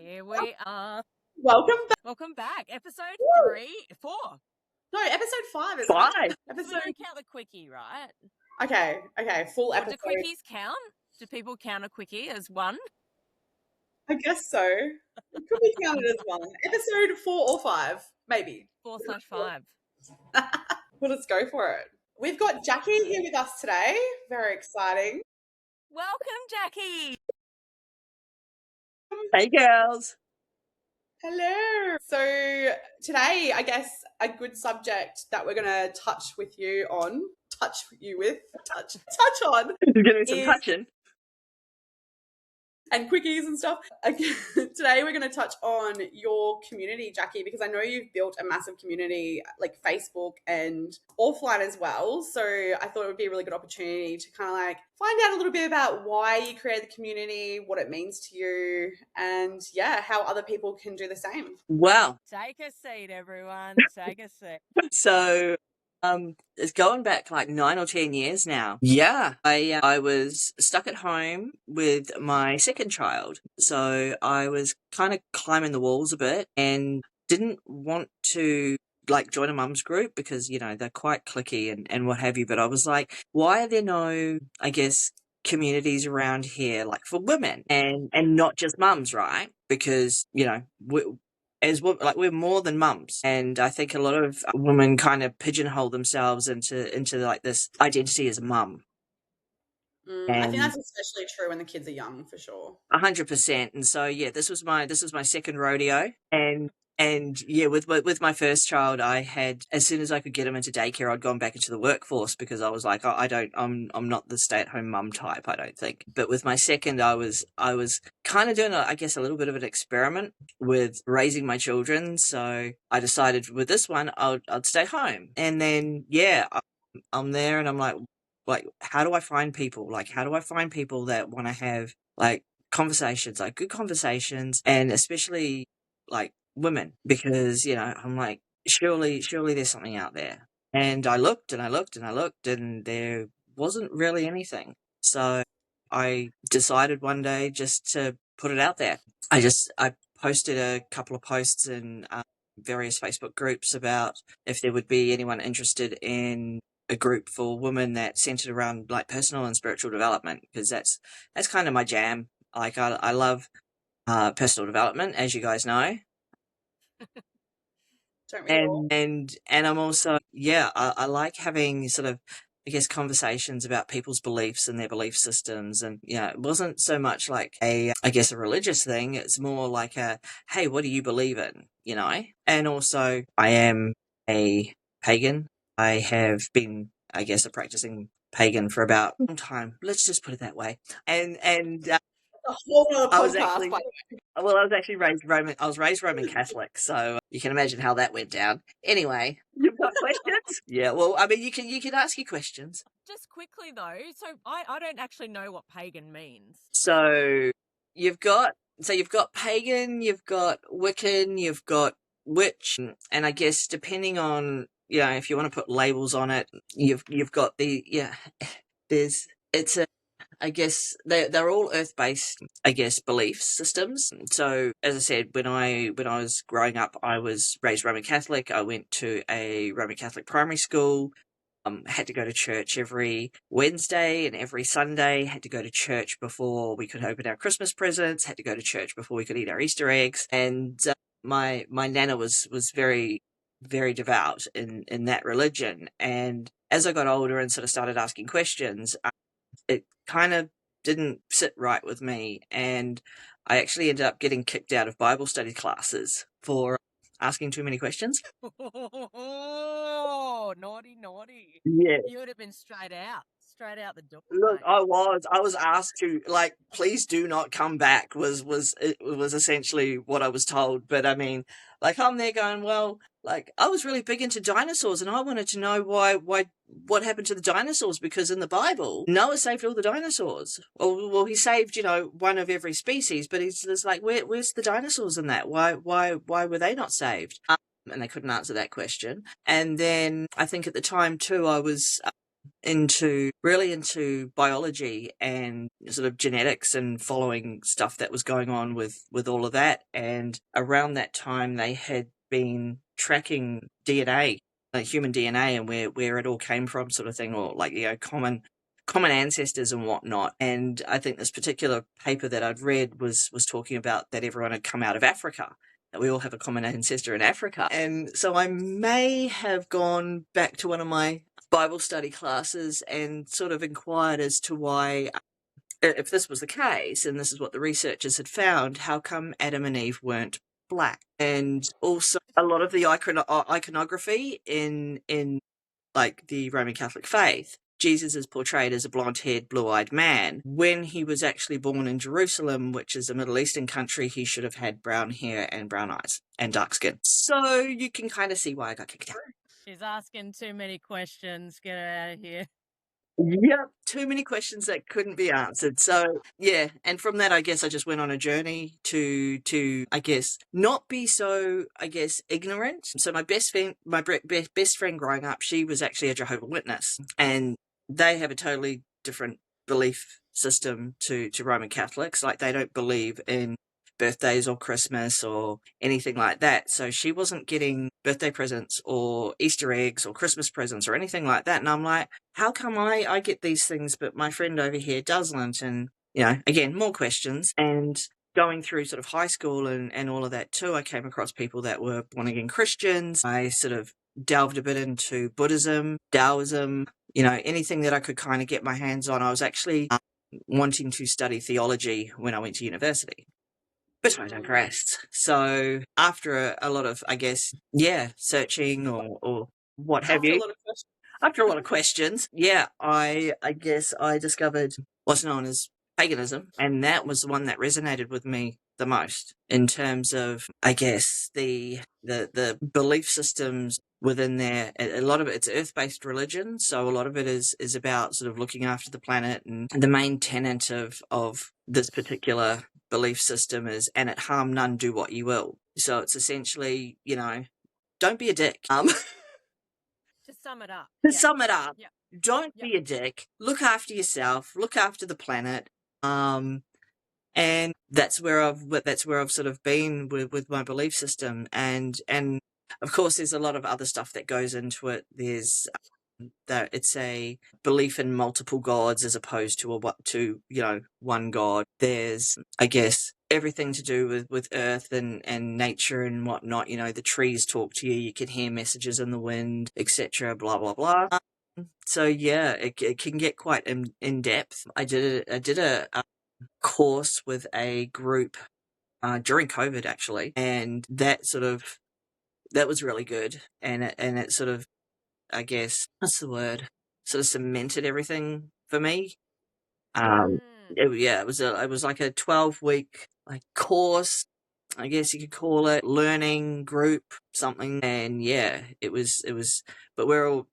Here we are. Welcome back. Welcome back. Episode Woo! 4. No, episode 5 is Five. We Episode. don't count the quickie, right? Okay, full Or episode. do quickies count? Do people count a quickie as one? I guess so. It could be counted as one. Episode 4 or 5, maybe. 4/5. Well, let's go for it. We've got Jackie here with us today. Very exciting. Welcome, Jackie. Hey, girls. Hello. So today, I guess a good subject that we're going to touch on There's going to be some is- touching. and quickies and stuff. Today we're going to touch on your community, Jackie, because I know you've built a massive community like Facebook and offline as well. So I thought it would be a really good opportunity to kind of like find out a little bit about why you created the community, what it means to you, and yeah, how other people can do the same. Wow. Take a seat, everyone. Take a seat. So, it's going back like 9 or 10 years now. Yeah, I was stuck at home with my second child, so I was kind of climbing the walls a bit and didn't want to like join a mum's group because they're quite cliquey and what have you. But I was like, why are there no, I guess, communities around here like for women and not just mums, right? Because we're more than mums, and I think a lot of women kind of pigeonhole themselves into like this identity as a mum. I think that's especially true when the kids are young, for sure. 100%. And so this was my second rodeo, and yeah, with my first child, I had, as soon as I could get him into daycare, I'd gone back into the workforce because I was like, I'm not the stay-at-home mum type, I don't think. But with my second, I was kind of doing a little bit of an experiment with raising my children. So I decided with this one, I'd stay home, and then I'm there, and I'm like, how do I find people? Like, how do I find people that want to have like conversations, like good conversations, and especially like women, because I'm like, surely there's something out there. And I looked and I looked and I looked, and there wasn't really anything. So I decided one day just to put it out there. I posted a couple of posts in various Facebook groups about if there would be anyone interested in a group for women that centered around like personal and spiritual development, because that's kind of my jam. Like I love personal development, as you guys know. Don't we all? And I'm also, I like having sort of, I guess, conversations about people's beliefs and their belief systems. And it wasn't so much like a religious thing. It's more like hey, what do you believe in? And also I am a pagan. I have been, I guess, a practicing pagan for about a long time. Let's just put it that way. And A whole other I was podcast, actually, by the way. well, I was actually raised Roman. I was raised Roman Catholic, so you can imagine how that went down. Anyway, you've got questions? Yeah. Well, I mean, you can ask your questions. Just quickly, though, so I don't actually know what pagan means. So you've got pagan, you've got Wiccan, you've got witch, and I guess depending on if you want to put labels on it, you've got the I guess they're all earth-based, I guess, belief systems. So, as I said, when I was growing up, I was raised Roman Catholic. I went to a Roman Catholic primary school. Had to go to church every Wednesday and every Sunday. Had to go to church before we could open our Christmas presents. Had to go to church before we could eat our Easter eggs. And my nana was very, very devout in that religion. And as I got older and sort of started asking questions, it kind of didn't sit right with me, and I actually ended up getting kicked out of Bible study classes for asking too many questions. Oh, naughty. Yeah. You would have been straight out the door. Look, mate. I was asked to, like, please do not come back was essentially what I was told. But I mean, like, I'm there going, well, like, I was really big into dinosaurs, and I wanted to know what happened to the dinosaurs, because in the Bible, Noah saved all the dinosaurs. Well, he saved, one of every species, but he's just like, where's the dinosaurs in that? Why were they not saved? And they couldn't answer that question. And then I think at the time too, I was really into biology and sort of genetics and following stuff that was going on with all of that. And around that time, they had been tracking DNA, human DNA, and where it all came from, sort of thing, or like, you know, common ancestors and whatnot. And I think this particular paper that I'd read was talking about that everyone had come out of Africa, that we all have a common ancestor in Africa. And so I may have gone back to one of my Bible study classes and sort of inquired as to why, if this was the case, and this is what the researchers had found, how come Adam and Eve weren't black? And also a lot of the iconography in like the Roman Catholic faith, Jesus is portrayed as a blonde-haired, blue-eyed man. When he was actually born in Jerusalem, which is a Middle Eastern country, he should have had brown hair and brown eyes and dark skin. So you can kind of see why I got kicked out. She's asking too many questions. Get her out of here. Yep, too many questions that couldn't be answered. So yeah, and from that, I guess I just went on a journey to I guess not be so, I guess, ignorant. So my best friend growing up, she was actually a Jehovah's Witness, and they have a totally different belief system to Roman Catholics. Like, they don't believe in birthdays or Christmas or anything like that. So she wasn't getting birthday presents or Easter eggs or Christmas presents or anything like that. And I'm like, how come I get these things, but my friend over here doesn't? And, you know, again, more questions. And going through sort of high school and all of that too, I came across people that were born again Christians. I sort of delved a bit into Buddhism, Taoism, you know, anything that I could kind of get my hands on. I was actually wanting to study theology when I went to university, but I digressed. So after a lot of, I guess, searching or what have you, after a lot of questions, I guess I discovered what's known as paganism, and that was the one that resonated with me the most in terms of, I guess, the belief systems within there. A lot of it's earth-based religion, so a lot of it is about sort of looking after the planet, and the main tenet of this particular belief system is, and it harm none, do what you will. So it's essentially, you know, don't be a dick. To sum it up. To sum it up, Yep. don't be a dick. Look after yourself. Look after the planet. And that's where I've sort of been with my belief system. And of course, there's a lot of other stuff that goes into it. There's that it's a belief in multiple gods as opposed to one god. There's, I guess, everything to do with earth and nature and whatnot. You know, the trees talk to you. You can hear messages in the wind, etc. Blah blah blah. So yeah, it can get quite in depth. I did a course with a group during COVID actually, and that was really good, and it sort of, I guess, what's the word? Sort of cemented everything for me. It was like a 12-week course, I guess you could call it, learning group something, and it was. But we're all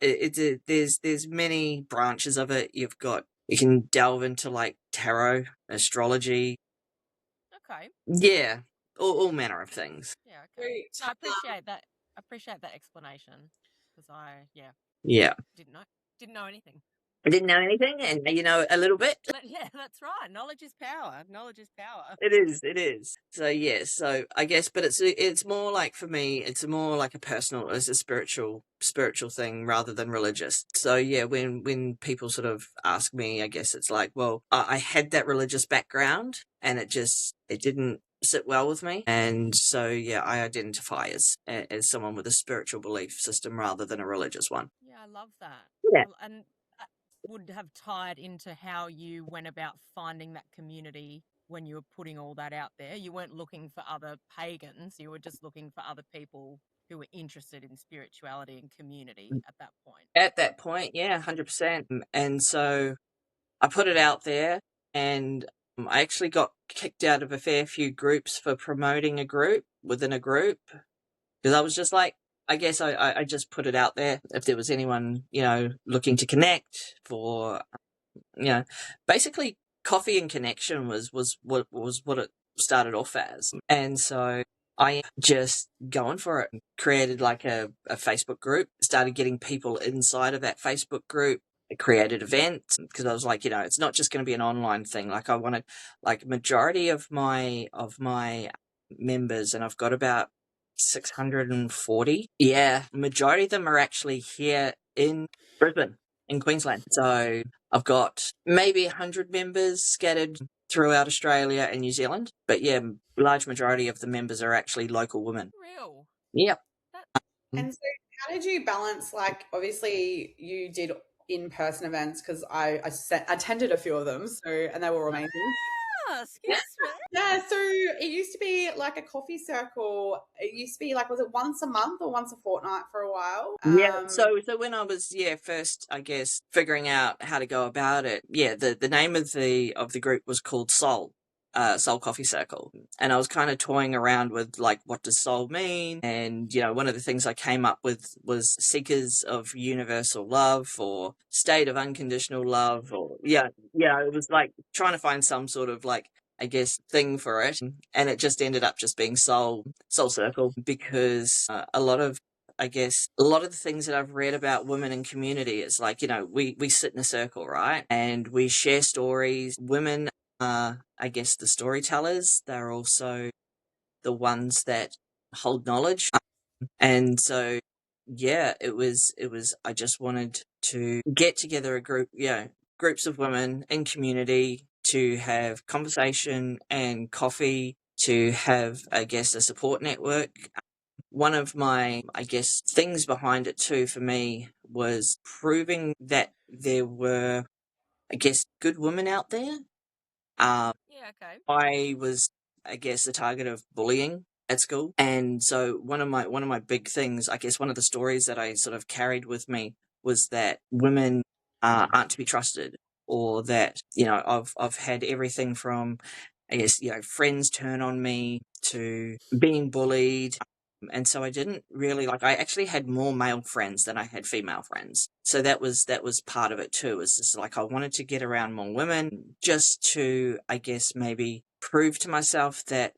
there's many branches of it. You can delve into like tarot, astrology. Okay. Yeah, all manner of things. Yeah. Okay. No, I appreciate that. I appreciate that explanation because I didn't know anything. I didn't know anything, and you know a little bit. Yeah, that's right. Knowledge is power. Knowledge is power. It is. So I guess, but it's more like, for me, it's more like it's a spiritual thing rather than religious. So yeah, when people sort of ask me, I guess it's like, well, I had that religious background, and it didn't sit well with me, and so I identify as someone with a spiritual belief system rather than a religious one. Yeah, I love that. Yeah. And would have tied into how you went about finding that community when you were putting all that out there. You weren't looking for other pagans. You were just looking for other people who were interested in spirituality and community at that point. At that point, yeah, 100%. And so I put it out there, and I actually got kicked out of a fair few groups for promoting a group within a group, because I was just like, I guess I just put it out there. If there was anyone, looking to connect for, basically coffee and connection was what it started off as. And so I just going for it, created like a Facebook group, started getting people inside of that Facebook group, created events because I was like, it's not just going to be an online thing. Like I wanted, like majority of my members, and I've got about 640. Yeah, majority of them are actually here in Brisbane, in Queensland. So I've got maybe 100 members scattered throughout Australia and New Zealand. But yeah, large majority of the members are actually local women. Real. Yep. And so how did you balance, like, obviously you did in-person events because I attended a few of them, so, and they were amazing. Excuse me. Yeah, so it used to be like a coffee circle. It used to be like, was it once a month or once a fortnight for a while? Yeah. So when I was first, I guess, figuring out how to go about it, the name of the group was called Soul Coffee Circle, and I was kind of toying around with like, what does soul mean? And one of the things I came up with was seekers of universal love, or state of unconditional love, or it was like trying to find some sort of like, I guess, thing for it, and it just ended up just being Soul Circle because a lot of the things that I've read about women in community is like, we sit in a circle, right? And we share stories. Women are, I guess, the storytellers. They're also the ones that hold knowledge. And so, I just wanted to get together a group, groups of women in community to have conversation and coffee, to have, I guess, a support network. One of my, I guess, things behind it too for me was proving that there were, I guess, good women out there. Yeah, okay. I was, I guess, the target of bullying at school, and so one of my big things, I guess, one of the stories that I sort of carried with me was that women aren't to be trusted, or that I've had everything from, I guess, friends turn on me to being bullied. And so I didn't really I actually had more male friends than I had female friends. So that was part of it too. Is just like I wanted to get around more women just to, I guess, maybe prove to myself that,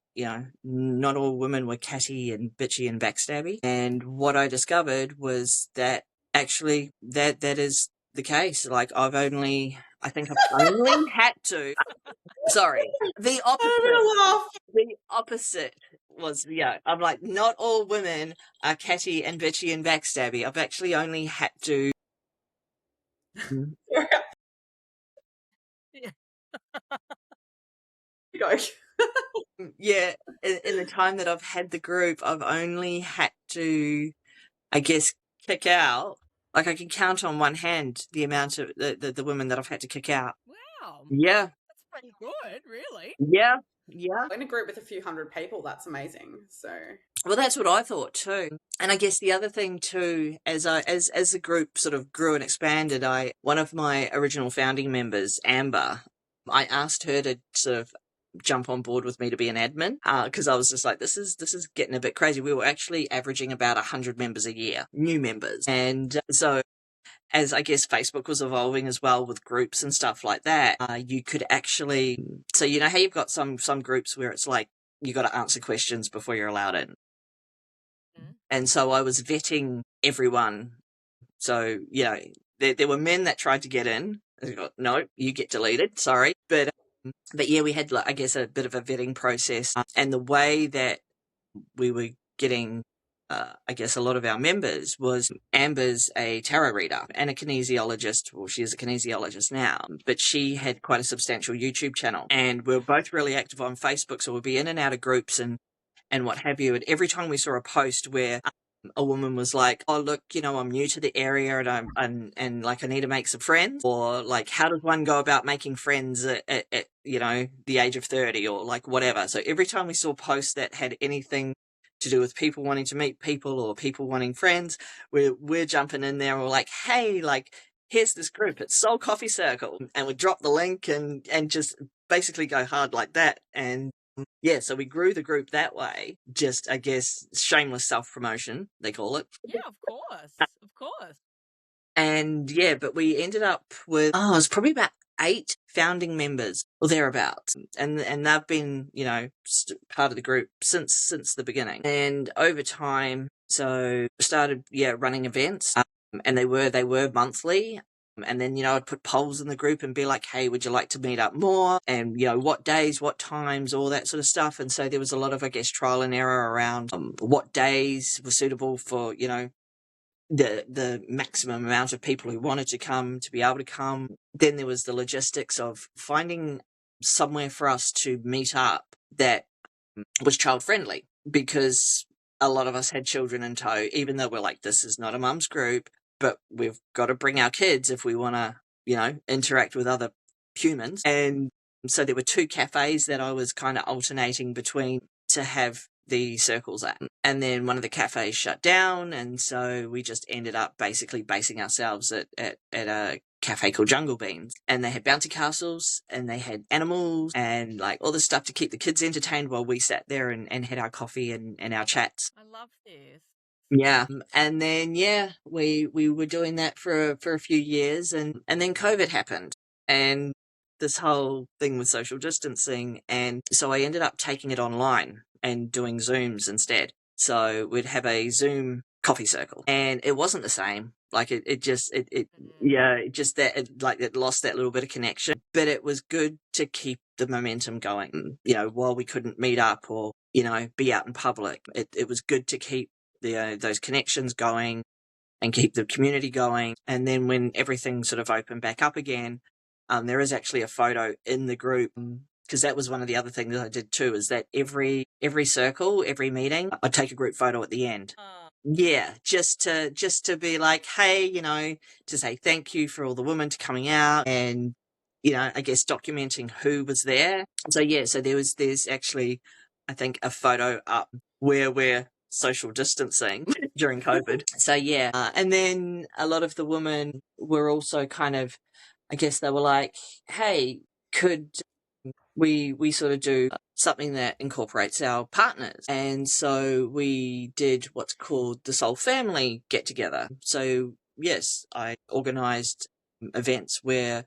not all women were catty and bitchy and backstabby. And what I discovered was that actually that is the case. Like I think I've only had to, sorry, the opposite. The opposite was, I'm like, not all women are catty and bitchy and backstabby. I've actually only had to. Yeah. Yeah, in the time that I've had the group, I've only had to, I guess, kick out. Like I can count on one hand the amount of the women that I've had to kick out. Wow. Yeah. That's pretty good, really. Yeah. In a group with a few hundred people, that's amazing. So, well, that's what I thought too. And I guess the other thing too, as the group sort of grew and expanded, one of my original founding members, Amber, I asked her to sort of jump on board with me to be an admin, because I was just like, this is getting a bit crazy. We were actually averaging about 100 members a year, new members, and so as I guess Facebook was evolving as well with groups and stuff like that, you could actually, so how you've got some groups where it's like you got to answer questions before you're allowed in. And so I was vetting everyone. So, there were men that tried to get in. I got, no, you get deleted. Sorry. But yeah, we had, I guess, a bit of a vetting process. And the way that we were getting, I guess, a lot of our members was Amber's a tarot reader and a kinesiologist. Well, she is a kinesiologist now, but she had quite a substantial YouTube channel. And we were both really active on Facebook. So we'd be in and out of groups and what have you. And every time we saw a post where a woman was like, oh, look, I'm new to the area and like I need to make some friends, or like, how does one go about making friends at the age of 30 or like whatever. So every time we saw posts that had anything to do with people wanting to meet people or people wanting friends, we're jumping in there. We're like, hey, like, here's this group, it's Soul Coffee Circle, and we drop the link and just basically go hard like that. And yeah, so we grew the group that way. Just, I guess, shameless self-promotion, they call it. Yeah, of course. Of course. And yeah, but we ended up with, it was probably about 8 founding members or thereabouts. And they've been, part of the group since the beginning. And over time, so started, running events. And they were monthly. And then, I'd put polls in the group and be like, hey, would you like to meet up more? And, what days, what times, all that sort of stuff. And so there was a lot of, I guess, trial and error around what days were suitable for, the maximum amount of people who wanted to come to be able to come. Then there was the logistics of finding somewhere for us to meet up that was child friendly, because a lot of us had children in tow, even though we're like, this is not a mum's group, but we've got to bring our kids if we want to, interact with other humans. And so there were 2 cafes that I was kind of alternating between to have the circles at. And then one of the cafes shut down, and so we just ended up basically basing ourselves at a cafe called Jungle Beans, and they had bouncy castles and they had animals and like all this stuff to keep the kids entertained while we sat there and had our coffee and our chats. I love this. Yeah. And then, we were doing that for a few years, and then COVID happened and this whole thing with social distancing. And so I ended up taking it online and doing Zooms instead. So we'd have a Zoom coffee circle, and it wasn't the same. Like it just it lost that little bit of connection, but it was good to keep the momentum going, while we couldn't meet up or, be out in public. It was good to keep those connections going and keep the community going. And then when everything sort of opened back up again, there is actually a photo in the group, because that was one of the other things that I did too, is that every circle, every meeting, I'd take a group photo at the end. Yeah, just to be like, hey, to say thank you for all the women to coming out, and I guess documenting who was there. So so there's actually, I think, a photo up where we're social distancing during COVID. So and then a lot of the women were also kind of, I guess they were like, hey, could we sort of do something that incorporates our partners? And so we did what's called the Soul Family Get Together. So yes, I organised events where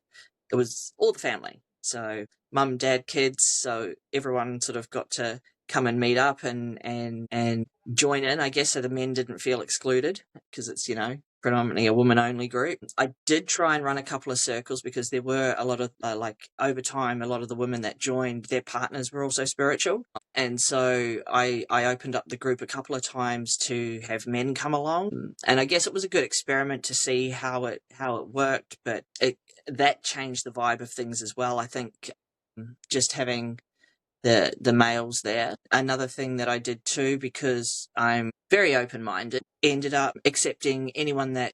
it was all the family. So mum, dad, kids. So everyone sort of got to come and meet up and join in, I guess, so the men didn't feel excluded, because it's, predominantly a woman-only group. I did try and run a couple of circles, because there were a lot of, over time, a lot of the women that joined, their partners were also spiritual. And so I opened up the group a couple of times to have men come along. And I guess it was a good experiment to see how it worked, but that changed the vibe of things as well. I think just having the males there. Another thing that I did too, because I'm very open-minded, ended up accepting anyone that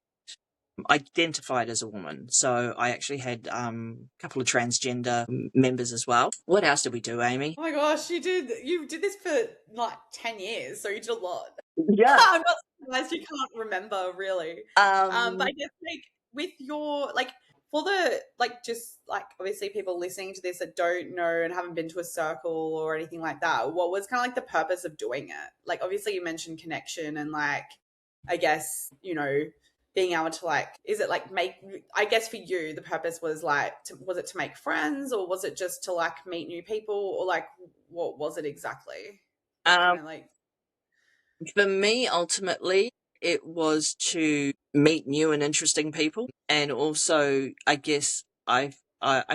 identified as a woman. So I actually had a couple of transgender members as well. What else did we do, Amy? Oh my gosh, you did this for like 10 years, so you did a lot. Yeah. I'm not surprised you can't remember really. But I guess with your for the just obviously people listening to this that don't know and haven't been to a circle or anything like that, what was kind of the purpose of doing it? Obviously you mentioned connection and I guess, being able to is it make, I guess for you the purpose was was it to make friends, or was it just to meet new people, or what was it exactly? For me, ultimately, it was to meet new and interesting people, and also, I guess, I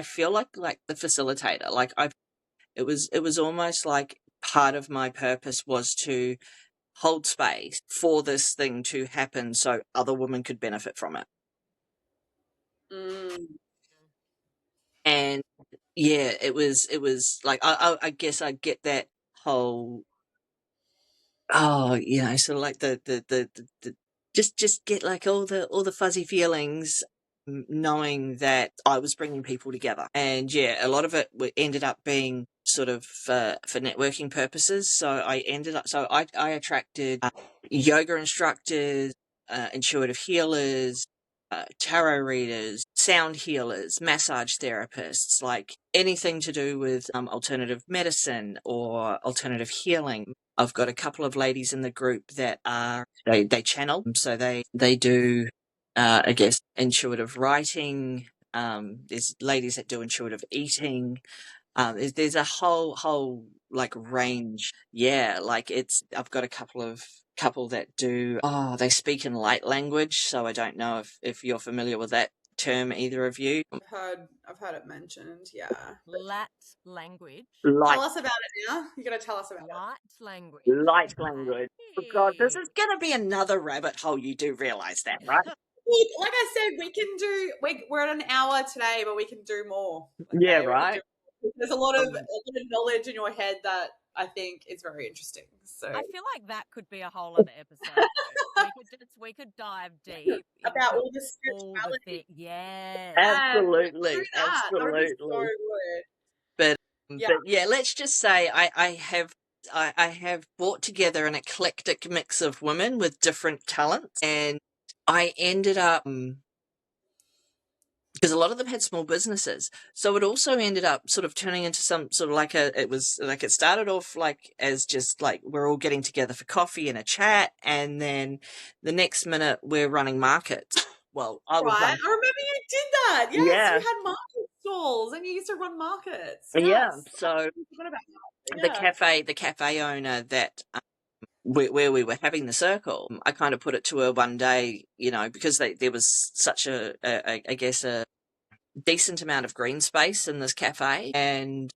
feel like the facilitator. It was almost like part of my purpose was to hold space for this thing to happen, so other women could benefit from it. And it was like I guess I get that whole sort of like the just get all the fuzzy feelings, knowing that I was bringing people together. And a lot of it ended up being sort of for networking purposes. So I attracted yoga instructors, intuitive healers, tarot readers, sound healers, massage therapists, like anything to do with alternative medicine or alternative healing. I've got a couple of ladies in the group that they channel, so they do I guess intuitive writing. There's ladies that do intuitive eating. There's a whole range. I've got a couple that do they speak in light language, so I don't know if you're familiar with that term, either of you? I've heard it mentioned. Yeah. Lat language. Light, Tell us about it now. You got to tell us about it. Light language. light language. Oh God, this Hey. is going to be another rabbit hole. You do realize that, right? Look, like I said, we can do. We're at an hour today, but we can do more. Yeah, We can right. do, there's a lot of knowledge in your head that I think is very interesting. So I feel like that could be a whole other episode. we could dive deep about into all the all the spirituality. things. Yes. Absolutely, Do that. That would be so absolutely. good. But Yeah. but yeah, let's just say I have brought together an eclectic mix of women with different talents, and I ended up because a lot of them had small businesses, so it also ended up sort of turning into some sort of like it started off like as just like we're all getting together for coffee and a chat, and then the next minute we're running markets. Well, I was Right. running, I remember you did that. Yes, yeah, you had market stalls and you used to run markets. yeah. Yes. So I forgot about that. the cafe owner that where we were having the circle, I kind of put it to her one day, because there was such I guess a decent amount of green space in this cafe, and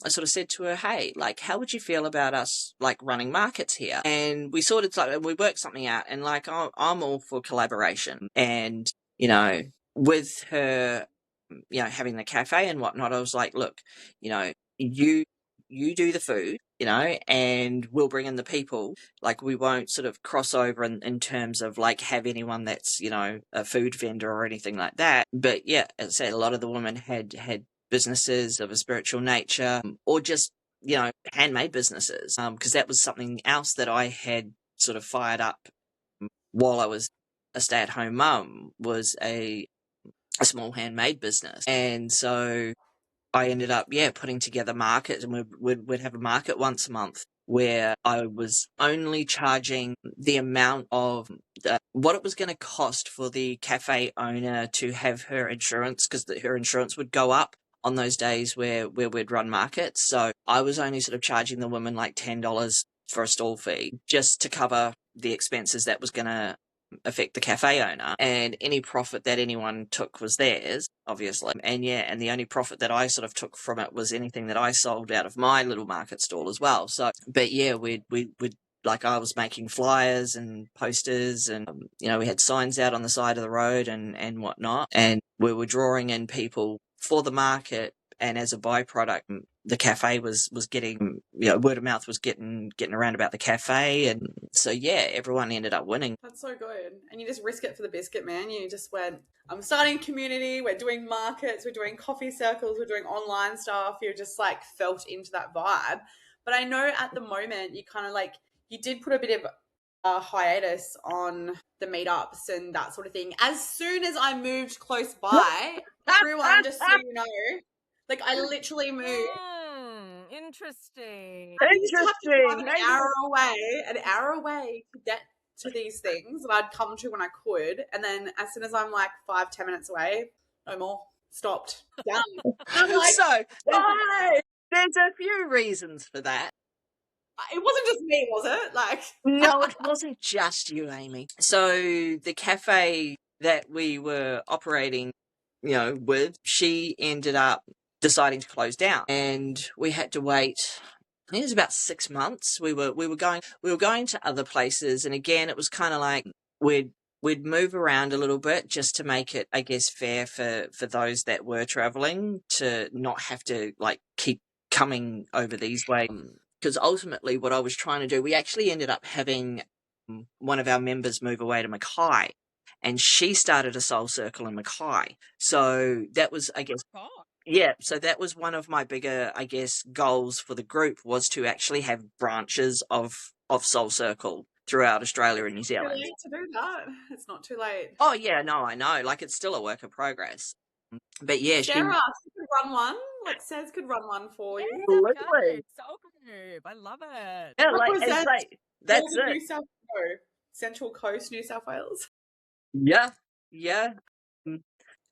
I sort of said to her, hey, like, how would you feel about us like running markets here? And we sort of like we worked something out, and like I'm all for collaboration, and with her having the cafe and whatnot, I was like, look, you do the food, and we'll bring in the people. Like, we won't sort of cross over in terms of like have anyone that's, a food vendor or anything like that. But yeah, as I said, a lot of the women had businesses of a spiritual nature, or just, handmade businesses. Because that was something else that I had sort of fired up while I was a stay-at-home mum, was a small handmade business. And so I ended up, putting together markets, and we'd have a market once a month where I was only charging the amount of what it was going to cost for the cafe owner to have her insurance, because her insurance would go up on those days where we'd run markets. So I was only sort of charging the women like $10 for a stall fee, just to cover the expenses that was going to affect the cafe owner, and any profit that anyone took was theirs, obviously. And the only profit that I sort of took from it was anything that I sold out of my little market stall as well. So, but yeah, we'd like, I was making flyers and posters, and we had signs out on the side of the road and whatnot, and we were drawing in people for the market. And as a byproduct, the cafe was getting, word of mouth was getting around about the cafe. And so, yeah, everyone ended up winning. That's so good. And you just risk it for the biscuit, man. You just went, I'm starting a community, we're doing markets, we're doing coffee circles, we're doing online stuff. You just like felt into that vibe. But I know at the moment you kind of like, you did put a bit of a hiatus on the meetups and that sort of thing. As soon as I moved close by, everyone, just so you know, like I literally moved. Interesting. I used to have to drive Interesting. an hour away to get to these things that I'd come to when I could. And then as soon as I'm like 5-10 minutes away, no more. Stopped. Done. I'm like, So why? there's a few reasons for that. It wasn't just me, was it? Like, No, it wasn't just you, Amy. So the cafe that we were operating, with, she ended up deciding to close down, and we had to wait. I think it was about 6 months. We were going to other places, and again, it was kind of like we'd move around a little bit just to make it, I guess, fair for those that were traveling to not have to like keep coming over these ways. Because ultimately, what I was trying to do, we actually ended up having one of our members move away to Mackay, and she started a soul circle in Mackay. So that was, I guess, yeah. So that was one of my bigger, I guess, goals for the group, was to actually have branches of Soul Circle throughout Australia and New too Zealand. late to do that. It's not too late. Oh yeah, no, I know. Like, it's still a work in progress. But yeah, Sarah, she could run one. Like, Sez could run one for you. Absolutely. Soul group. I love it. Yeah, like, Represent it's like, that's all the it. New South Wales, Central Coast, New South Wales. Yeah, yeah.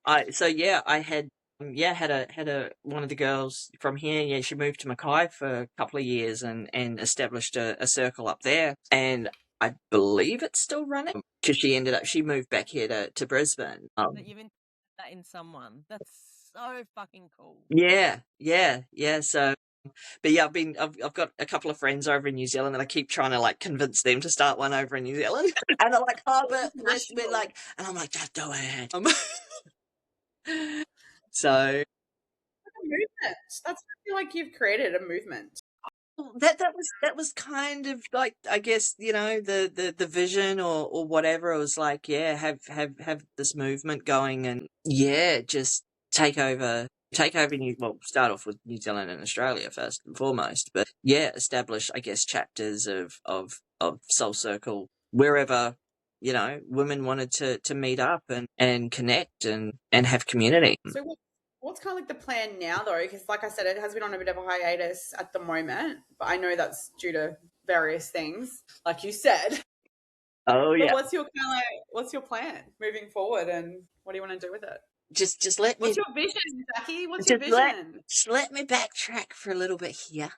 I had one of the girls from here. Yeah, she moved to Mackay for a couple of years and established a circle up there, and I believe it's still running, because she moved back here to Brisbane. That you've that in someone. That's so fucking cool. Yeah. So, but yeah, I've got a couple of friends over in New Zealand, and I keep trying to like convince them to start one over in New Zealand, and they're like, "Oh, but we're like," and I'm like, "Just do it." So A movement. That's I feel like you've created a movement. that was kind of like, I guess, the vision or whatever. It was like, yeah, have this movement going, and yeah, just take over start off with New Zealand and Australia first and foremost, but yeah, establish, I guess, chapters of Soul Circle wherever women wanted to meet up and connect and have community. So what's kind of like the plan now though? Because like I said, it has been on a bit of a hiatus at the moment, but I know that's due to various things, like you said. Oh But yeah, what's your plan moving forward, and what do you want to do with it? just let me What's your vision, Jackie? What's your just let vision? just let me backtrack for a little bit here.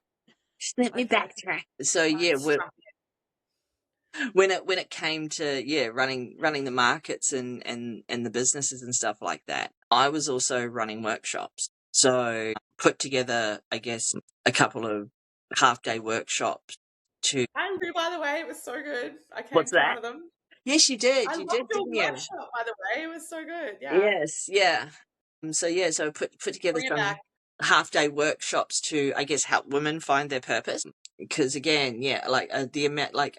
Just let me Okay. backtrack. So yeah, Right, strap when it came to running the markets and the businesses and stuff like that, I was also running workshops. So put together, I guess, a couple of half-day workshops to. Andrew, by the way, it was so good. I came What's to one that? of them. Yes, you I did. You loved did, your didn't you? workshop, by the way. It was so good. Yeah. Yes, yeah. So put together Bring it some back. half-day workshops to, I guess, help women find their purpose. Because again, yeah, like the amount, like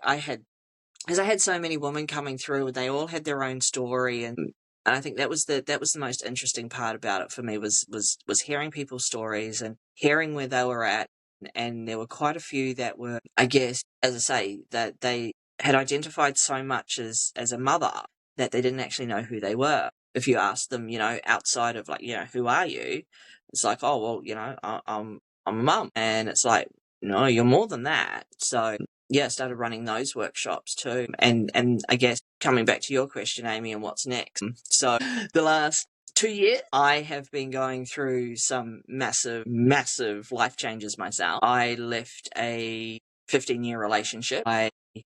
because I had so many women coming through, and they all had their own story, and I think that was the most interesting part about it for me was hearing people's stories and hearing where they were at, and there were quite a few that were, I guess, as I say, that they had identified so much as a mother that they didn't actually know who they were. If you ask them, outside of like, who are you? It's like, oh well, I'm a mum, and it's like, no, you're more than that. So yeah, I started running those workshops too. And I guess coming back to your question, Amy, and what's next. So the last 2 years, I have been going through some massive, massive life changes myself. I left a 15-year relationship. I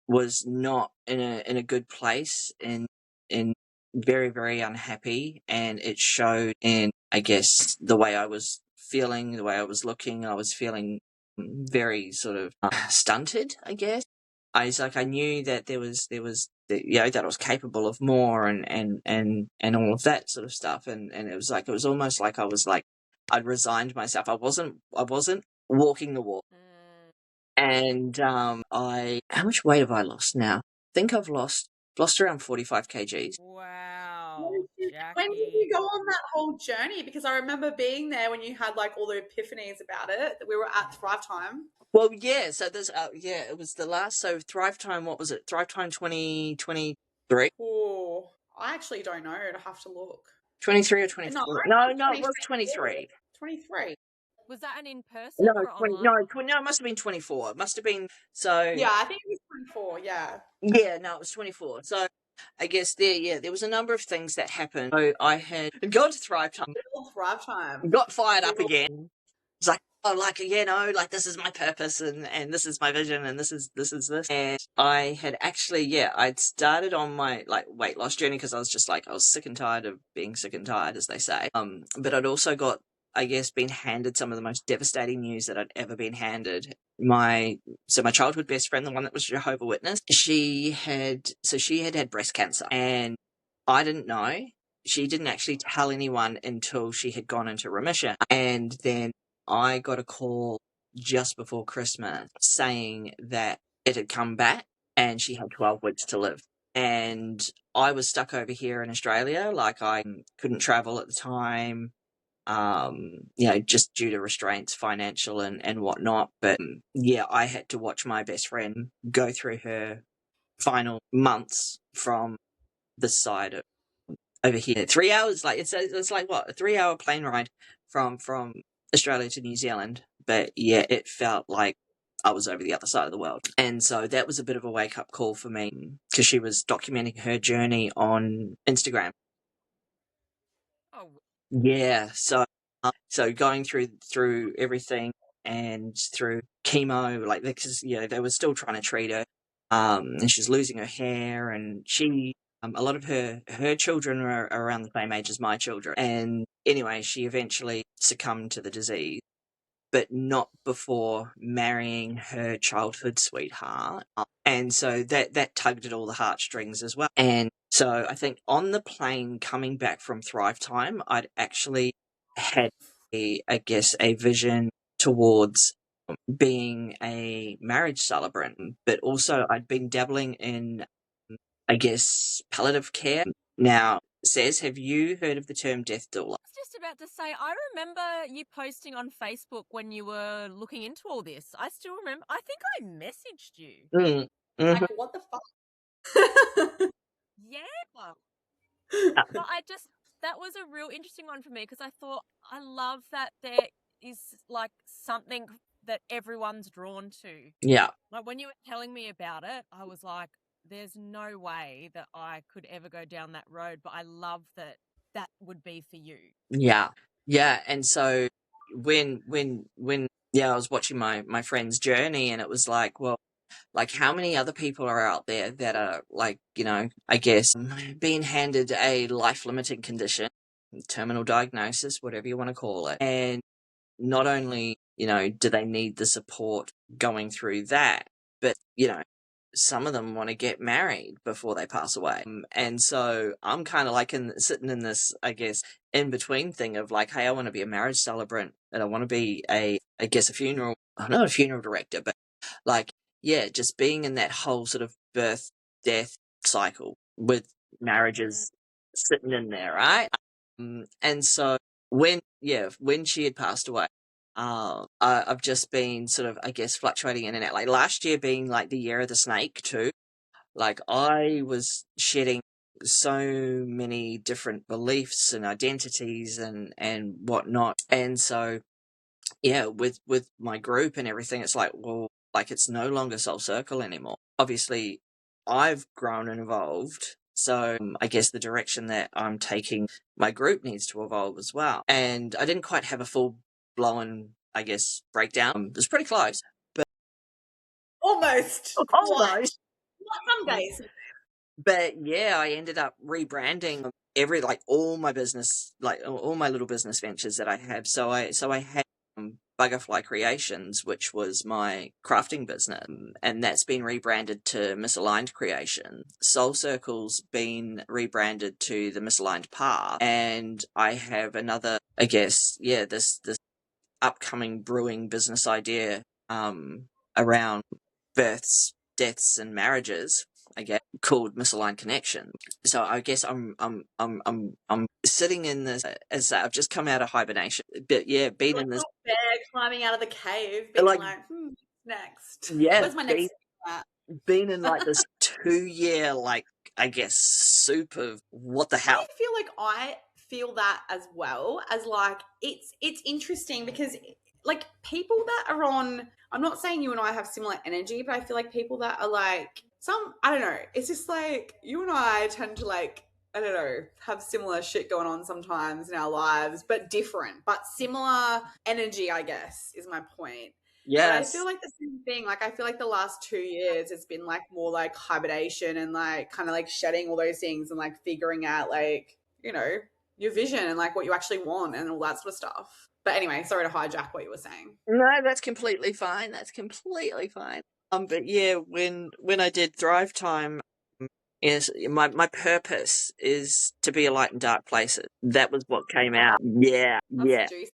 was not in a good place and in very, very unhappy, and it showed in, I guess, the way I was feeling, the way I was looking. I was feeling very sort of stunted, I guess. I knew that that I was capable of more and all of that sort of stuff, and it was almost like I was like I'd resigned myself. I wasn't walking the walk, and I how much weight have I lost now? I think I've lost around 45 kgs. Wow, When did Jackie. you go on that whole journey? Because I remember being there when you had like all the epiphanies about it. That we were at Thrive Time. Well, yeah. So there's it was the last. So Thrive Time. What was it? Thrive Time 2023. Oh, I actually don't know. I'd have to look. 23 or No, 24? No, it was 23. 23. 23. Was that an in person No, or 20, online? no, 20, no, it must have been 24. It must have been, so, Yeah, I think it was 24. Yeah. yeah, no, it was 24. So, I guess there was a number of things that happened. So, I had gone to Thrive Time, Little Thrive Time. got fired up Little. again. It's like, oh, like, like, this is my purpose, and this is my vision, and this is this. And I had actually, I'd started on my, like, weight loss journey because I was just like, I was sick and tired of being sick and tired, as they say. But I'd also got, I guess, been handed some of the most devastating news that I'd ever been handed. My childhood best friend, the one that was Jehovah's Witness, she had had breast cancer, and I didn't know. She didn't actually tell anyone until she had gone into remission. And then I got a call just before Christmas saying that it had come back and she had 12 weeks to live. And I was stuck over here in Australia. Like, I couldn't travel at the time, just due to restraints, financial and whatnot. But yeah, I had to watch my best friend go through her final months from this side of over here. 3 hours, like it's like what, a 3 hour plane ride from Australia to New Zealand. But yeah, it felt like I was over the other side of the world. And so that was a bit of a wake up call for me because she was documenting her journey on Instagram. Oh, Yeah, so going through everything and through chemo, like, because they were still trying to treat her, and she's losing her hair, and she a lot of her children are around the same age as my children. And anyway, she eventually succumbed to the disease, but not before marrying her childhood sweetheart. And so that tugged at all the heartstrings as well. And so I think on the plane coming back from Thrive Time, I'd actually had I guess a vision towards being a marriage celebrant, but also I'd been dabbling in, I guess, palliative care. Now, Says, have you heard of the term death doula? I was just about to say, I remember you posting on Facebook when you were looking into all this. I still remember. I think I messaged you. Mm. Like, Mhm. what the fuck? Yeah. But that was a real interesting one for me because I thought, I love that there is like something that everyone's drawn to. Yeah. Like when you were telling me about it, I was like, there's no way that I could ever go down that road, but I love that that would be for you. Yeah. Yeah. And so when I was watching my friend's journey, and it was like, well, like how many other people are out there that are like, I guess being handed a life-limiting condition, terminal diagnosis, whatever you want to call it, and not only, do they need the support going through that, but, some of them want to get married before they pass away. And so I'm kind of like sitting in this, I guess, in between thing of like, hey, I want to be a marriage celebrant and I want to be I guess, I'm not a funeral director, but like, yeah, just being in that whole sort of birth, death cycle with marriages sitting in there, right? And so when she had passed away, I've just been sort of, I guess, fluctuating in and out. Like last year being like the year of the snake too. Like I was shedding so many different beliefs and identities and whatnot. And so, yeah, with my group and everything, it's like, well, like it's no longer Soul Circle anymore. Obviously, I've grown and evolved. So I guess the direction that I'm taking my group needs to evolve as well. And I didn't quite have a full blown, I guess, breakdown. It was pretty close. Almost. Almost. Not some days. But yeah, I ended up rebranding all my business, like all my little business ventures that I have. So I had Buggerfly Creations, which was my crafting business, and that's been rebranded to Misaligned Creation. Soul Circle's been rebranded to the Misaligned Path, and I have another, I guess, this upcoming brewing business idea around births, deaths, and marriages, I guess, called Misaligned Connection. So I guess I'm sitting in this as I've just come out of hibernation, but yeah, been in this bear climbing out of the cave, being like, next. Yeah, Where's my next? Been in like this 2 year, like I guess, soup of what the hell. I feel like I feel that as well, as like it's interesting because like people that are on, I'm not saying you and I have similar energy, but I feel like people that are like I don't know, it's just like you and I tend to like, I don't know, have similar shit going on sometimes in our lives, but different, but similar energy, I guess, is my point. Yes. But I feel like the same thing. Like I feel like the last 2 years it's been like more like hibernation and like kind of like shedding all those things and like figuring out like, your vision and like what you actually want and all that sort of stuff. But anyway, sorry to hijack what you were saying. No, that's completely fine. But yeah, when I did Thrive Time, yes, my purpose is to be a light in dark places. That was what came out. Yeah, That's juicy.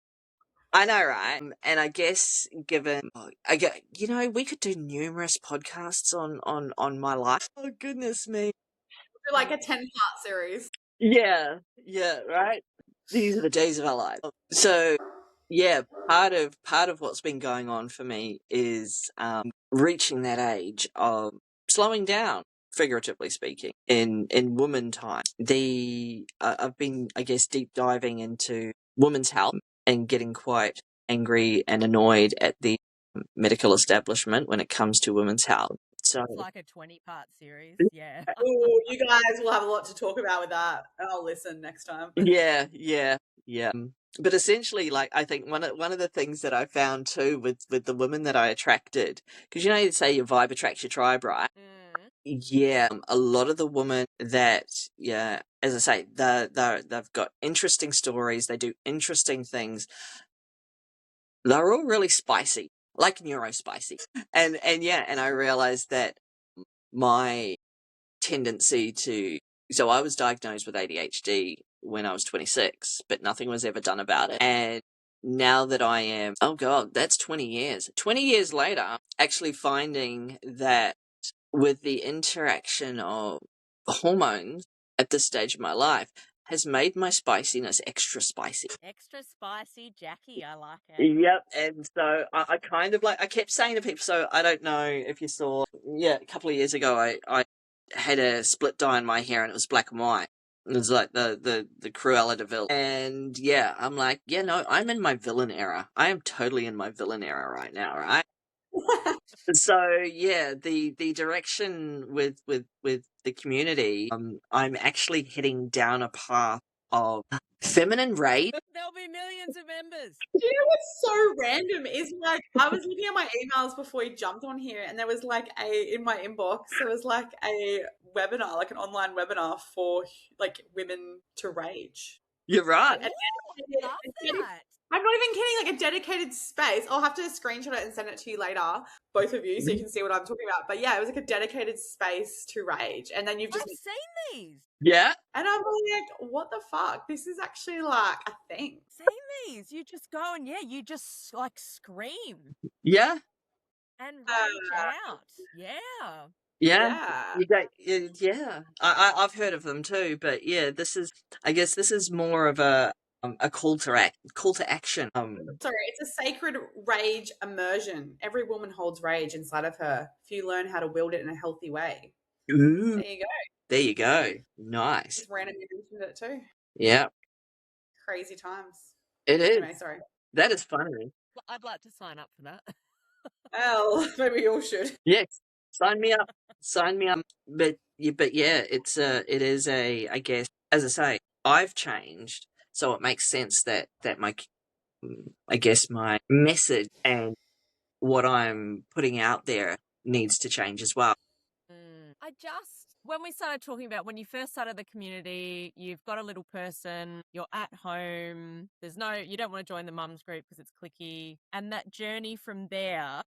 I know, right? And I guess given, we could do numerous podcasts on my life. Oh goodness me! Like a 10-part series. Yeah, right. These are the days of our life. So, yeah, part of what's been going on for me is reaching that age of slowing down, figuratively speaking, in woman time. I've been, I guess, deep diving into women's health and getting quite angry and annoyed at the medical establishment when it comes to women's health. So it's like a 20-part series. Yeah. Oh, you guys will have a lot to talk about with that. I'll listen next time. Yeah. But essentially, like, I think one of the things that I found too with the women that I attracted, because you say your vibe attracts your tribe, right? Yeah, a lot of the women that, yeah, as I say, they've got interesting stories. They do interesting things. They're all really spicy, like neurospicy, and yeah, and I realized that my tendency to, so I was diagnosed with ADHD when I was 26, but nothing was ever done about it. And now that I am, oh God, that's 20 years. 20 years later, actually finding that with the interaction of hormones at this stage of my life has made my spiciness extra spicy. Extra spicy Jackie, I like it. Yep, and so I kind of like, I kept saying to people, so I don't know if you saw, yeah, a couple of years ago, I had a split dye in my hair and it was black and white. It was like the Cruella de Vil. And yeah, I'm like, yeah, no, I'm in my villain era. I am totally in my villain era right now, right? So yeah, the direction with the community, I'm actually heading down a path of feminine rage. There'll be millions of members. Do you know what's so random is like I was looking at my emails before you jumped on here, and there was like in my inbox there was like a webinar, like an online webinar for like women to rage. You're right. Ooh, I love that. I'm not even kidding, like a dedicated space. I'll have to screenshot it and send it to you later, both of you, so you can see what I'm talking about. But yeah, it was like a dedicated space to rage. And then you've just I've seen these. Yeah. and I'm like, what the fuck? This is actually like a thing. Seen these. You just go and yeah, you just like scream Yeah. and rage out. Yeah. Yeah. You go, yeah. I've heard of them too, but yeah, I guess this is more of a call to action. Sorry, it's a sacred rage immersion. Every woman holds rage inside of her if you learn how to wield it in a healthy way. Ooh, There you go. there you go. Nice. Just randomly mentioned it too. Yeah, Crazy times. it is. Anyway, sorry. That is funny. I'd like to sign up for that. Well, maybe we all should. Yes, sign me up. Sign me up. But yeah, it is a, I guess, as I say, I've changed, so it makes sense that my, I guess, my message and what I'm putting out there needs to change as well. When we started talking about when you first started the community, you've got a little person, you're at home, you don't want to join the mums group because it's cliquey. And that journey from there,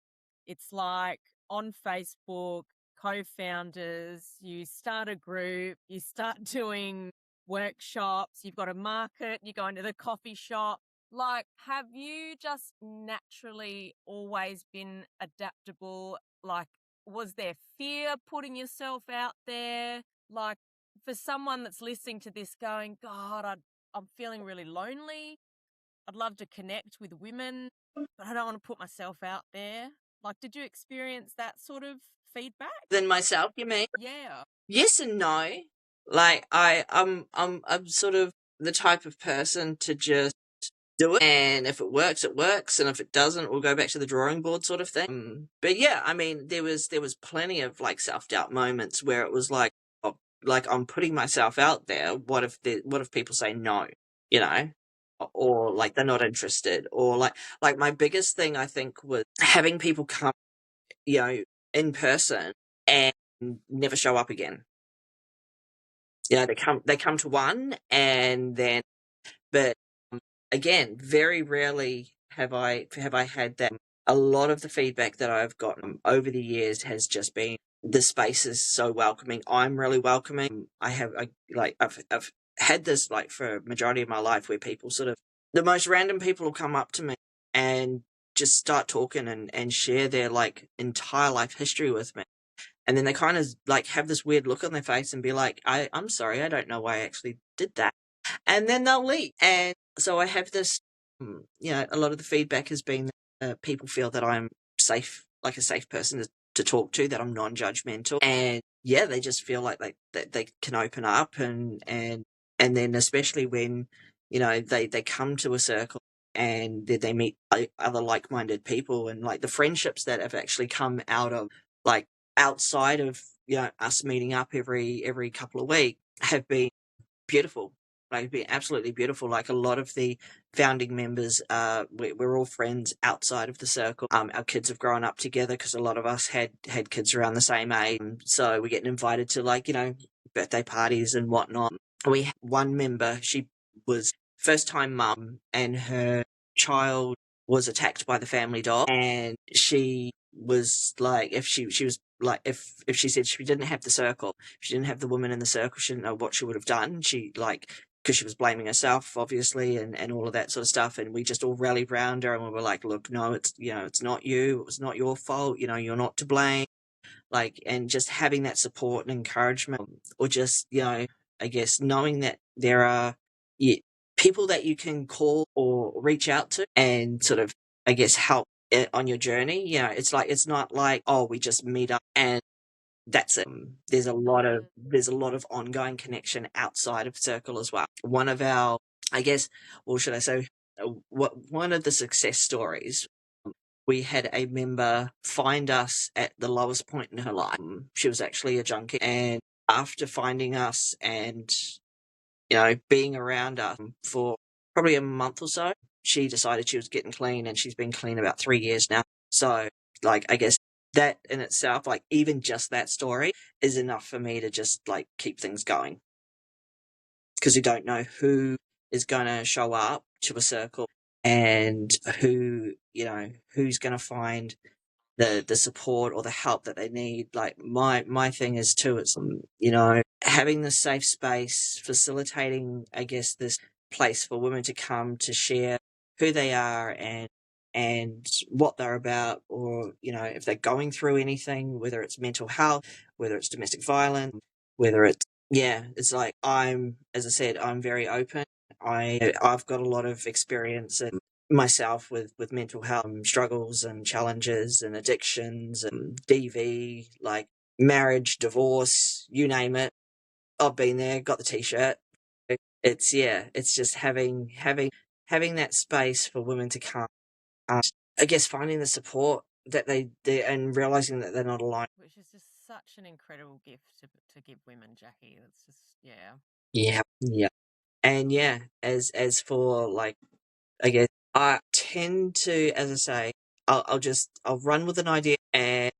it's like on Facebook, co-founders, you start a group, you start doing workshops, you've got a market, you go into the coffee shop. Like, have you just naturally always been adaptable? Like, was there fear putting yourself out there? Like, for someone that's listening to this going, God, I'm feeling really lonely. I'd love to connect with women, but I don't want to put myself out there. Like, did you experience that sort of feedback? Than myself, you mean? Yeah. Yes and no. Like I'm sort of the type of person to just do it, and if it works, it works, and if it doesn't, we'll go back to the drawing board, sort of thing. But yeah, I mean, there was plenty of like self-doubt moments where it was like, oh, like I'm putting myself out there. What if people say no? You know, or like they're not interested, or like my biggest thing I think was having people come, you know, in person and never show up again. You know, they come to one and then, but again, very rarely have I had that. A lot of the feedback that I've gotten over the years has just been the space is so welcoming. I'm really welcoming. I've had this like for a majority of my life where people sort of, the most random people will come up to me and just start talking and share their like entire life history with me. And then they kind of like have this weird look on their face and be like, I'm sorry, I don't know why I actually did that. And then they'll leave. And so I have this, you know, a lot of the feedback has been people feel that I'm safe, like a safe person to talk to, that I'm non-judgmental. And yeah, they just feel like that they can open up and then especially when, you know, they come to a circle and they meet other like-minded people, and like the friendships that have actually come out of like outside of, you know, us meeting up every couple of weeks have been beautiful. like it's been absolutely beautiful. Like a lot of the founding members, we're all friends outside of the circle. Our kids have grown up together because a lot of us had kids around the same age, so we're getting invited to, like, birthday parties and whatnot. We had one member, she was first time mum, and her child was attacked by the family dog, and she was like, if she was like, if she said she didn't have the circle, if she didn't have the woman in the circle, she didn't know what she would have done. She, like, because she was blaming herself, obviously, and all of that sort of stuff. And we just all rallied around her, and we were like, look, no, it's, it's not you. It was not your fault. You're not to blame. Like, and just having that support and encouragement, or just, I guess knowing that there are people that you can call or reach out to and sort of, I guess, help on your journey. It's like, it's not like, oh, we just meet up and that's it. There's a lot of ongoing connection outside of circle as well. One of our, I guess, or should I say, one of the success stories, we had a member find us at the lowest point in her life. She was actually a junkie, and after finding us and being around us for probably a month or so, she decided she was getting clean, and she's been clean about 3 years now. So, like, I guess that in itself, like, even just that story is enough for me to just, like, keep things going. Because you don't know who is going to show up to a circle and who's going to find the support or the help that they need. Like, my thing is too, it's, having the safe space, facilitating, I guess, this place for women to come to share who they are and what they're about, or, if they're going through anything, whether it's mental health, whether it's domestic violence, whether it's, it's like, as I said, I'm very open. I've got a lot of experience myself with mental health struggles and challenges and addictions and DV, like marriage, divorce, you name it. I've been there, got the t-shirt. It's just having that space for women to come. I guess finding the support that they and realizing that they're not alone. Which is just such an incredible gift to give women, Jackie. That's just, Yeah. And as for, like, I guess I tend to, as I say, I'll run with an idea, and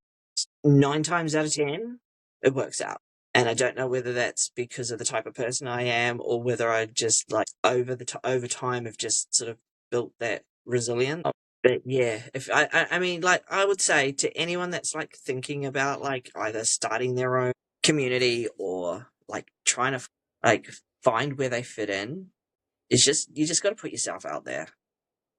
9 times out of 10 it works out. And I don't know whether that's because of the type of person I am, or whether I just, like, over time have just sort of built that resilience. But yeah, if I mean, like, I would say to anyone that's, like, thinking about, like, either starting their own community or, like, trying to, like, find where they fit in, it's just, you just got to put yourself out there.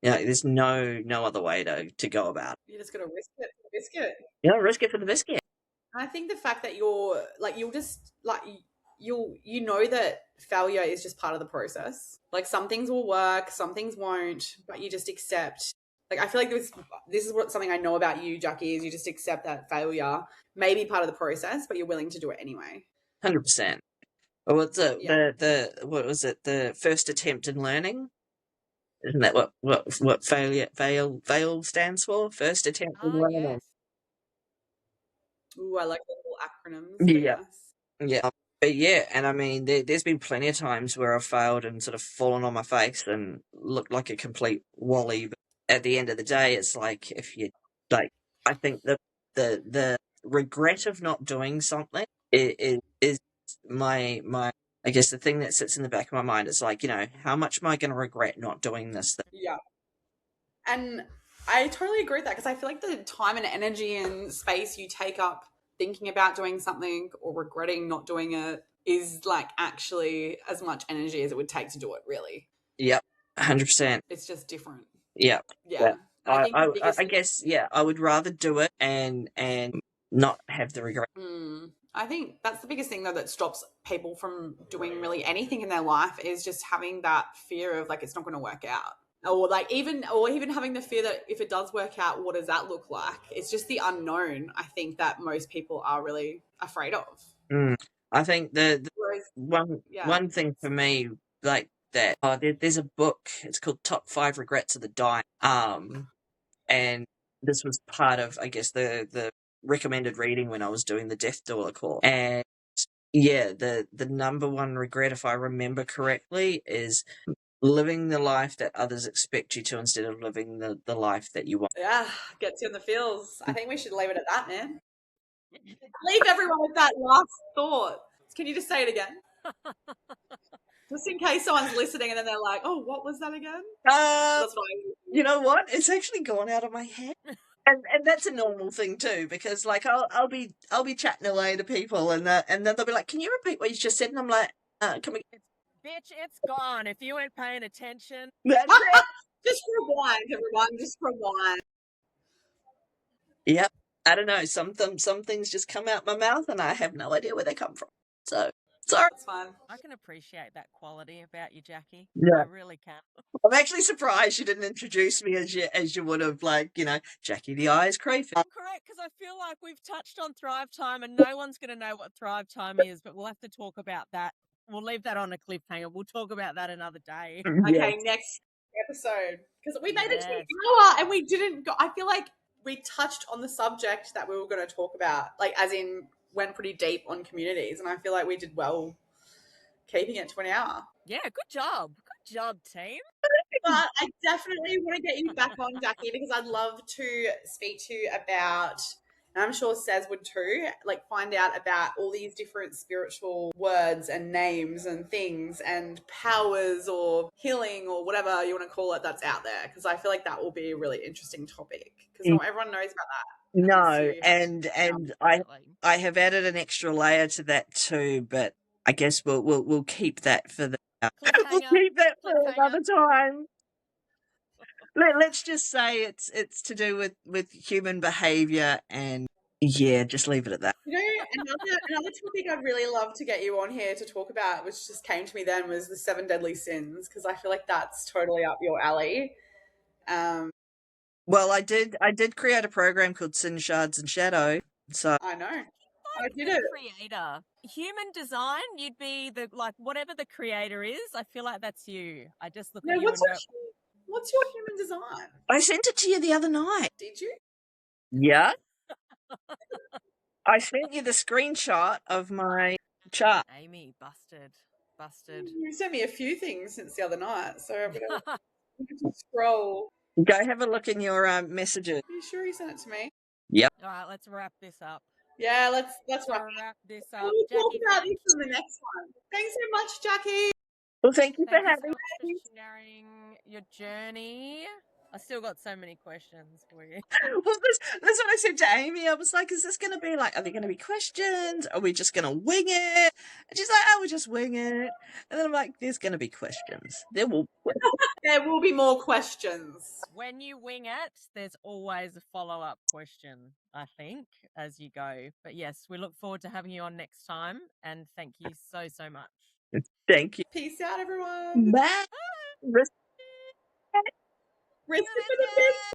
There's no other way to go about it. You just got to risk it for the biscuit. Risk it for the biscuit. And I think the fact that you're like, you'll just like, you know that failure is just part of the process. Like, some things will work, some things won't, but you just accept. Like, I feel like this is something I know about you, Jackie, is you just accept that failure may be part of the process, but you're willing to do it anyway. 100%. What's the what was it? The first attempt in learning? Isn't that what fail stands for? First attempt in learning. yes. Ooh, I like the little acronyms. But Yeah. yes. Yeah. But yeah, and I mean, there's been plenty of times where I've failed and sort of fallen on my face and looked like a complete wally. But at the end of the day, it's like, if you, like, I think the regret of not doing something is my I guess the thing that sits in the back of my mind. Is like, how much am I going to regret not doing this thing? Yeah. And I totally agree with that, because I feel like the time and energy and space you take up thinking about doing something or regretting not doing it is, like, actually as much energy as it would take to do it, really. Yep, 100%. It's just different. Yep. Yeah. I think the biggest I guess, I would rather do it and not have the regret. I think that's the biggest thing, though, that stops people from doing really anything in their life, is just having that fear of, like, it's not going to work out. Or, like, even having the fear that if it does work out, what does that look like? It's just the unknown, I think, that most people are really afraid of. I think the Whereas, one thing for me, like that, there's a book, it's called Top 5 Regrets of the Dying. And this was part of, I guess, the recommended reading when I was doing the Death Doula course. And yeah, the number one regret, if I remember correctly, is living the life that others expect you to instead of living the life that you want. Yeah, gets you in the feels. I think we should leave it at that, man. Leave everyone with that last thought. Can you just say it again? Just in case someone's listening and then they're like, "Oh, what was that again?" That's what You know what? It's actually gone out of my head. And that's a normal thing too, because like I'll be chatting away to people and then they'll be like, "Can you repeat what you just said?" And I'm like, "Can we?" Bitch, it's gone. If you weren't paying attention. That's it. Just rewind, everyone. Just rewind. Yep. I don't know. Some things just come out my mouth, and I have no idea where they come from. So sorry. That's fine. I can appreciate that quality about you, Jackie. Yeah. I really can. I'm actually surprised you didn't introduce me as you would have, like, you know, Jackie the Eyes Crayford. Correct, because I feel like we've touched on Thrive Time and no one's going to know what Thrive Time is, but we'll have to talk about that. We'll leave that on a cliffhanger. We'll talk about that another day. Okay, next episode. Because we made it to an hour and we didn't go. I feel like we touched on the subject that we were going to talk about, like, as in, went pretty deep on communities. And I feel like we did well keeping it to an hour. Yeah, good job. Good job, team. But I definitely want to get you back on, Jackie, because I'd love to speak to you about, and I'm sure Sez would too, like find out about all these different spiritual words and names and things and powers or healing or whatever you want to call it that's out there. Because I feel like that will be a really interesting topic because not everyone knows about that. No, and I have added an extra layer to that too, but I guess we'll keep that for we'll keep that for another time. Let's just say it's to do with human behavior, and yeah, just leave it at that. You know, another topic I'd really love to get you on here to talk about, which just came to me then, was the 7 deadly sins, because I feel like that's totally up your alley. Well, I did create a program called Sin Shards and Shadow, so I know. I did it. Creator. Human design, you'd be the, like, whatever the creator is, I feel like that's you. I just look at you and go, what's your human design? I sent it to you the other night. Did you? Yeah. I sent you the screenshot of my chart. Amy, busted. You sent me a few things since the other night, so I'm going to scroll. Go have a look in your messages. Are you sure you sent it to me? Yep. All right, let's wrap this up. Yeah, let's wrap this up. We'll talk about this in the next one. Thanks so much, Jackie. Well, thank you for having me. Sharing your journey. I still got so many questions for you. Well, that's what I said to Amy. I was like, is this going to be like, are there going to be questions? Are we just going to wing it? And she's like, oh, we'll just wing it. And then I'm like, there's going to be questions. There will be more questions. When you wing it, there's always a follow-up question, I think, as you go. But yes, we look forward to having you on next time. And thank you so much. Thank you. Peace out, everyone. Bye. Rest for the best.